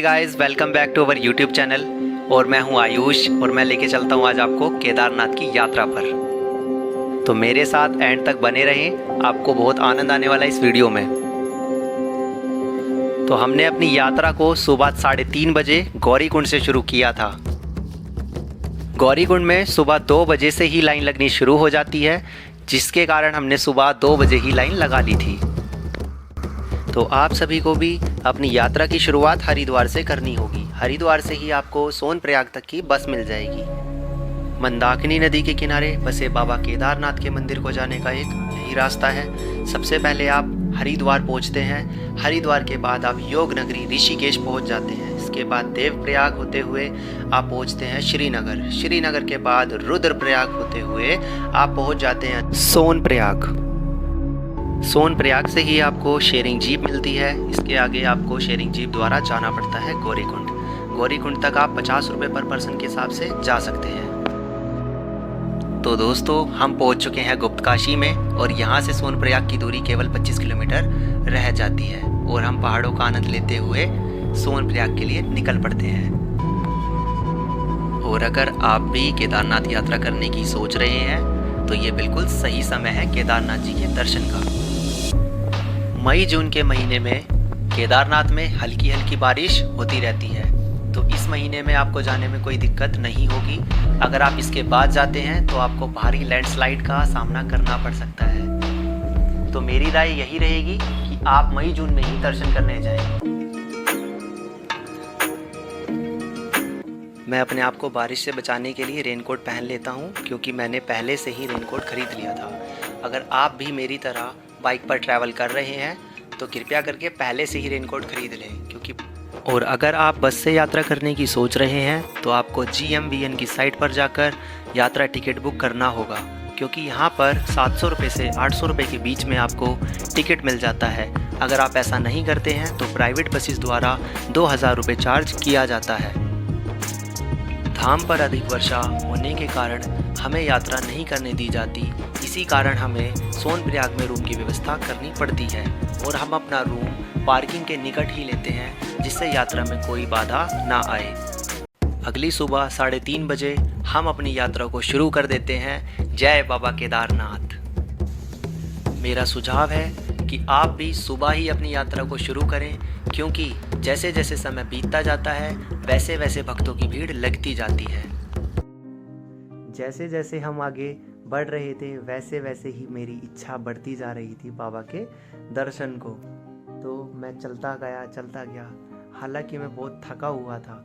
Guys, welcome back to our YouTube channel. और मैं हूं आयुष और मैं लेके चलता हूं आज आपको केदारनाथ की यात्रा पर। तो मेरे साथ एंड तक बने रहें, आपको बहुत आनंद आने वाला है इस वीडियो में। तो हमने अपनी यात्रा को सुबह 3:30 बजे गौरीकुंड से शुरू किया था। गौरीकुंड में सुबह 2 बजे से ही लाइन लगनी शुरू हो जाती है, जिसके कारण हमने सुबह 2 बजे ही लाइन लगा ली थी। तो आप सभी को भी अपनी यात्रा की शुरुआत हरिद्वार से करनी होगी। हरिद्वार से ही आपको सोनप्रयाग तक की बस मिल जाएगी। मंदाकिनी नदी के किनारे बसे बाबा केदारनाथ के मंदिर को जाने का एक यही रास्ता है। सबसे पहले आप हरिद्वार पहुंचते हैं। हरिद्वार के बाद आप योग नगरी ऋषिकेश पहुंच जाते हैं। इसके बाद देवप्रयाग होते हुए आप पहुंचते हैं श्रीनगर। श्रीनगर के बाद रुद्रप्रयाग होते हुए आप पहुंच जाते हैं सोनप्रयाग। सोनप्रयाग से ही आपको शेयरिंग जीप मिलती है। इसके आगे आपको शेयरिंग जीप द्वारा जाना पड़ता है गौरीकुंड। गौरीकुंड तक आप 50 रुपये पर पर्सन के हिसाब से जा सकते हैं। तो दोस्तों, हम पहुंच चुके हैं गुप्तकाशी में और यहाँ से सोनप्रयाग की दूरी केवल 25 किलोमीटर रह जाती है और हम पहाड़ों का आनंद लेते हुए सोनप्रयाग के लिए निकल पड़ते हैं। और अगर आप भी केदारनाथ यात्रा करने की सोच रहे हैं तो ये बिल्कुल सही समय है केदारनाथ जी के दर्शन का। मई जून के महीने में केदारनाथ में हल्की हल्की बारिश होती रहती है, तो इस महीने में आपको जाने में कोई दिक्कत नहीं होगी। अगर आप इसके बाद जाते हैं तो आपको भारी लैंडस्लाइड का सामना करना पड़ सकता है। तो मेरी राय यही रहेगी कि आप मई जून में ही दर्शन करने जाएं। मैं अपने आप को बारिश से बचाने के लिए रेनकोट पहन लेता हूँ, क्योंकि मैंने पहले से ही रेनकोट खरीद लिया था। अगर आप भी मेरी तरह बाइक पर ट्रैवल कर रहे हैं तो कृपया करके पहले से ही रेनकोट खरीद लें, क्योंकि और अगर आप बस से यात्रा करने की सोच रहे हैं तो आपको GMVN की साइट पर जाकर यात्रा टिकट बुक करना होगा, क्योंकि यहाँ पर 700 रुपये से 800 रुपये के बीच में आपको टिकट मिल जाता है। अगर आप ऐसा नहीं करते हैं तो प्राइवेट बसेस द्वारा 2000 रुपये चार्ज किया जाता है। धाम पर अधिक वर्षा होने के कारण हमें यात्रा नहीं करने दी जाती। इसी कारण हमें सोनप्रयाग में रूम की व्यवस्था करनी पड़ती है और हम अपना रूम पार्किंग के निकट ही लेते हैं, जिससे यात्रा में कोई बाधा ना आए। अगली सुबह 3:30 बजे हम अपनी यात्रा को शुरू कर देते हैं। जय बाबा केदारनाथ। मेरा सुझाव है कि आप भी सुबह ही अपनी यात्रा को शुरू करें, क्योंकि जैसे जैसे समय बीतता जाता है वैसे वैसे भक्तों की भीड़ लगती जाती है। जैसे जैसे हम आगे बढ़ रहे थे वैसे वैसे ही मेरी इच्छा बढ़ती जा रही थी बाबा के दर्शन को। तो मैं चलता गया। हालांकि मैं बहुत थका हुआ था।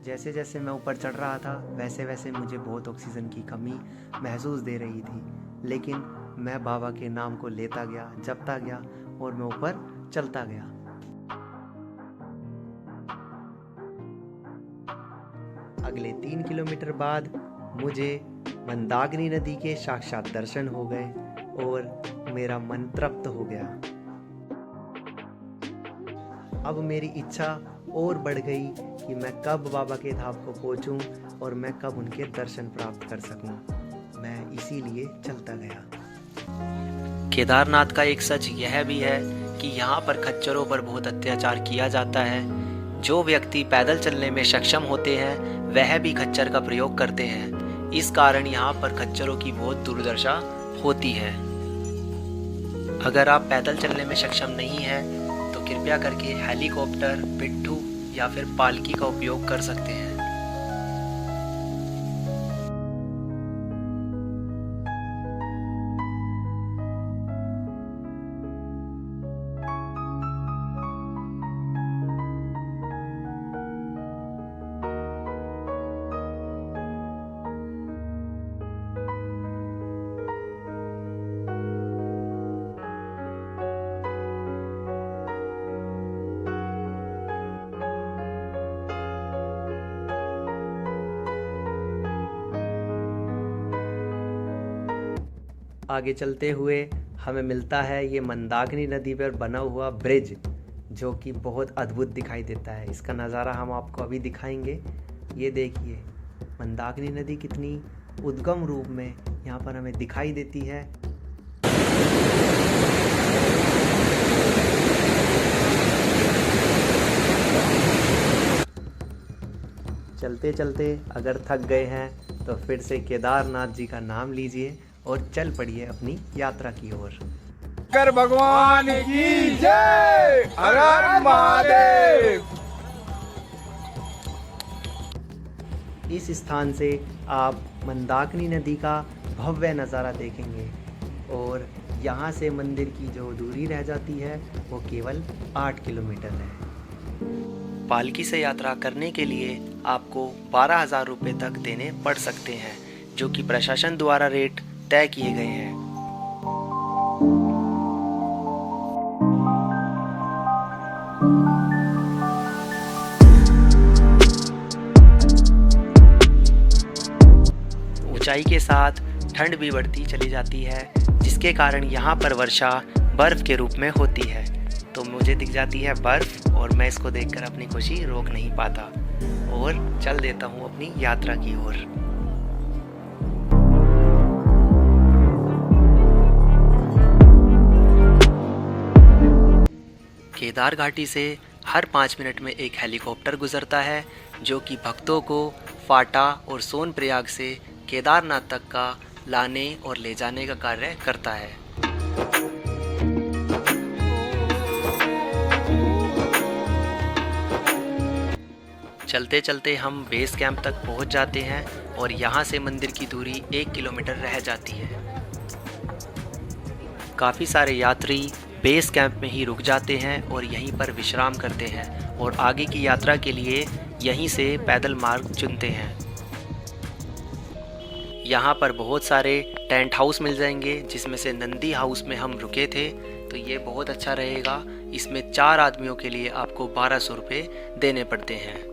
जैसे जैसे मैं ऊपर चढ़ रहा था वैसे वैसे मुझे बहुत ऑक्सीजन की कमी महसूस दे रही थी, लेकिन मैं बाबा के नाम को लेता गया, जपता गया और मैं ऊपर चलता गया। अगले 3 किलोमीटर बाद मुझे मंदाकिनी नदी के साक्षात दर्शन हो गए और मेरा मन तृप्त हो गया। अब मेरी इच्छा और बढ़ गई कि मैं कब बाबा के धाम को पहुंचूं और मैं कब उनके दर्शन प्राप्त कर सकूं। मैं इसीलिए चलता गया। केदारनाथ का एक सच यह भी है कि यहाँ पर खच्चरों पर बहुत अत्याचार किया जाता है। जो व्यक्ति पैदल चलने में सक्षम होते हैं वह भी खच्चर का प्रयोग करते हैं। इस कारण यहाँ पर खच्चरों की बहुत दुर्दशा होती है। अगर आप पैदल चलने में सक्षम नहीं हैं तो कृपया करके हेलीकॉप्टर, पिट्ठू या फिर पालकी का उपयोग कर सकते हैं। आगे चलते हुए हमें मिलता है ये मंदाकिनी नदी पर बना हुआ ब्रिज, जो कि बहुत अद्भुत दिखाई देता है। इसका नज़ारा हम आपको अभी दिखाएंगे। ये देखिए मंदाकिनी नदी कितनी उद्गम रूप में यहाँ पर हमें दिखाई देती है। चलते चलते अगर थक गए हैं तो फिर से केदारनाथ जी का नाम लीजिए और चल पड़िए अपनी यात्रा की ओर। कर भगवान की जय, हर हर महादेव। इस स्थान से आप मंदाकिनी नदी का भव्य नज़ारा देखेंगे और यहाँ से मंदिर की जो दूरी रह जाती है वो केवल 8 किलोमीटर है। पालकी से यात्रा करने के लिए आपको 12,000 रुपये तक देने पड़ सकते हैं, जो कि प्रशासन द्वारा रेट तय किए गए हैं। ऊंचाई के साथ ठंड भी बढ़ती चली जाती है, जिसके कारण यहाँ पर वर्षा बर्फ़ के रूप में होती है। तो मुझे दिख जाती है बर्फ़ और मैं इसको देखकर अपनी खुशी रोक नहीं पाता और चल देता हूँ अपनी यात्रा की ओर। केदार घाटी से हर 5 मिनट में एक हेलीकॉप्टर गुजरता है, जो कि भक्तों को फाटा और सोनप्रयाग से केदारनाथ तक का लाने और ले जाने का कार्य करता है। चलते चलते हम बेस कैंप तक पहुंच जाते हैं और यहाँ से मंदिर की दूरी 1 किलोमीटर रह जाती है। काफ़ी सारे यात्री बेस कैंप में ही रुक जाते हैं और यहीं पर विश्राम करते हैं और आगे की यात्रा के लिए यहीं से पैदल मार्ग चुनते हैं। यहाँ पर बहुत सारे टेंट हाउस मिल जाएंगे, जिसमें से नंदी हाउस में हम रुके थे, तो ये बहुत अच्छा रहेगा। इसमें 4 आदमियों के लिए आपको 1200 रुपये देने पड़ते हैं।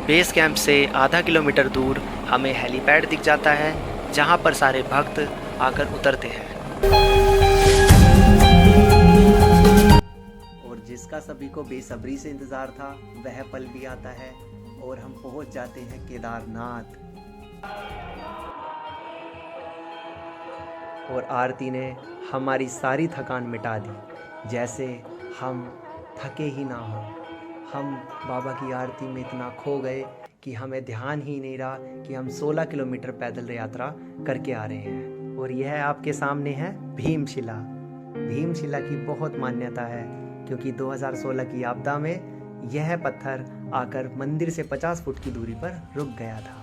बेस कैंप से आधा किलोमीटर दूर हमें हेलीपैड दिख जाता है, जहाँ पर सारे भक्त आकर उतरते हैं और जिसका सभी को बेसब्री से इंतज़ार था वह पल भी आता है और हम पहुँच जाते हैं केदारनाथ। और आरती ने हमारी सारी थकान मिटा दी, जैसे हम थके ही ना हों। हम बाबा की आरती में इतना खो गए कि हमें ध्यान ही नहीं रहा कि हम 16 किलोमीटर पैदल यात्रा करके आ रहे हैं। और यह आपके सामने है भीमशिला। भीमशिला की बहुत मान्यता है, क्योंकि 2016 की आपदा में यह पत्थर आकर मंदिर से 50 फुट की दूरी पर रुक गया था।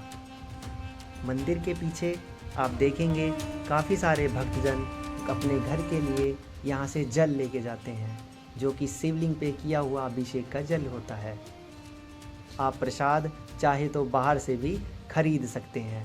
मंदिर के पीछे आप देखेंगे काफ़ी सारे भक्तजन अपने घर के लिए यहाँ से जल लेके जाते हैं, जो कि शिवलिंग पे किया हुआ अभिषेक का जल होता है। आप प्रसाद चाहे तो बाहर से भी खरीद सकते हैं।